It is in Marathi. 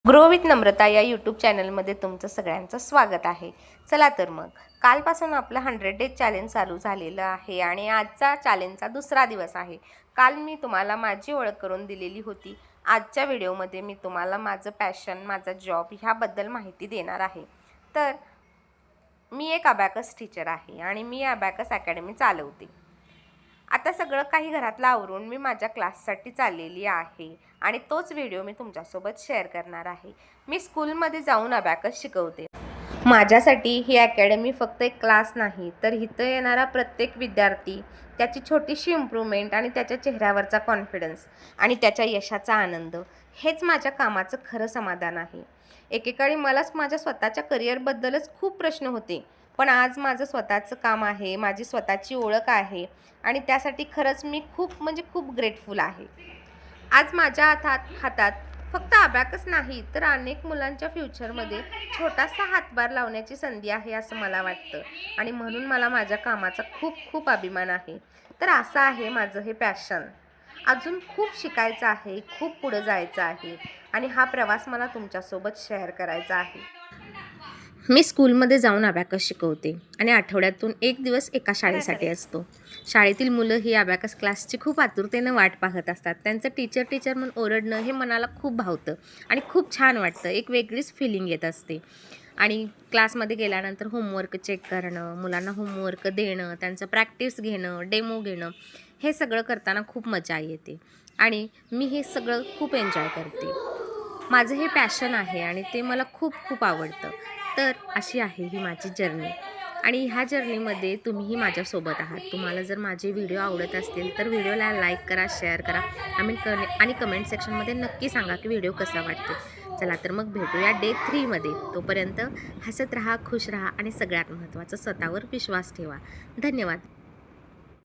ग्रो विथ नम्रता या यूट्यूब चॅनलमध्ये तुमचं सगळ्यांचं स्वागत आहे। चला तर मग कालपासून आपलं 100 डेज चॅलेंज चालू झालेलं आहे आणि आजचा चॅलेंजचा दुसरा दिवस आहे। काल मी तुम्हाला माझी ओळख करून दिलेली होती। आजच्या व्हिडिओमध्ये मी तुम्हाला माझं पॅशन, माझा जॉब ह्याबद्दल माहिती देणार आहे। तर मी एक अबॅकस टीचर आहे आणि मी अबॅकस अकॅडमी चालवते। आता सगळं काही घरातलं आवरून मी माझ्या क्लाससाठी चाललेली आहे आणि तोच व्हिडिओ मी तुमच्यासोबत शेअर करणार आहे। मी स्कूलमध्ये जाऊन अबॅकस शिकवते। माझ्यासाठी ही अकॅडमी फक्त एक क्लास नाही, तर इथं येणारा प्रत्येक विद्यार्थी, त्याची छोटीशी इम्प्रूव्हमेंट आणि त्याच्या चेहऱ्यावरचा कॉन्फिडन्स आणि त्याच्या यशाचा आनंद, हेच माझ्या कामाचं खरं समाधान आहे। एकेकाळी मलाच माझ्या स्वतःच्या करिअरबद्दलच खूप प्रश्न होते, पण आज माझं स्वतःचं काम आहे, माझी स्वतःची ओळख आहे आणि त्यासाठी खरंच मी खूप ग्रेटफुल आहे। आज माझ्या हातात फक्त अबॅकस नाही, तर अनेक मुलांच्या फ्युचरमध्ये छोटासा हातभार लावण्याची संधी आहे असं मला वाटतं आणि म्हणून मला माझ्या कामाचा खूप अभिमान आहे। तर असं आहे माझं हे पॅशन। अजून खूप शिकायचं आहे, खूप पुढे जायचं आहे आणि हा प्रवास मला तुमच्यासोबत शेअर करायचा आहे। मी स्कूलमध्ये जाऊन अबॅकस शिकवते आणि आठवड्यातून एक दिवस एका शाळेसाठी असतो। शाळेतील मुलं ही अबॅकस क्लासची खूप आतुरतेनं वाट पाहत असतात। त्यांचं टीचर म्हणून ओरडणं हे मनाला खूप भावतं आणि खूप छान वाटतं। एक वेगळीच फिलिंग येत असते आणि क्लासमध्ये गेल्यानंतर होमवर्क चेक करणं, मुलांना होमवर्क देणं, त्यांचं प्रॅक्टिस घेणं, डेमो घेणं, हे सगळं करताना खूप मजा येते आणि मी हे सगळं खूप एन्जॉय करते। माझं हे पॅशन आहे आणि ते मला खूप आवडतं। तर अशी आहे ही माझी जर्नी आणि ह्या जर्नीमध्ये तुम्हीही माझ्यासोबत आहात। तुम्हाला जर माझे व्हिडिओ आवडत असतील तर व्हिडिओला लाईक करा, शेअर करा आणि कमेंट सेक्शनमध्ये नक्की सांगा की व्हिडिओ कसा वाटतो। चला तर मग भेटूया डे 3 मध्ये। तोपर्यंत हसत राहा, खुश राहा आणि सगळ्यात महत्त्वाचं स्वतःवर विश्वास ठेवा। धन्यवाद।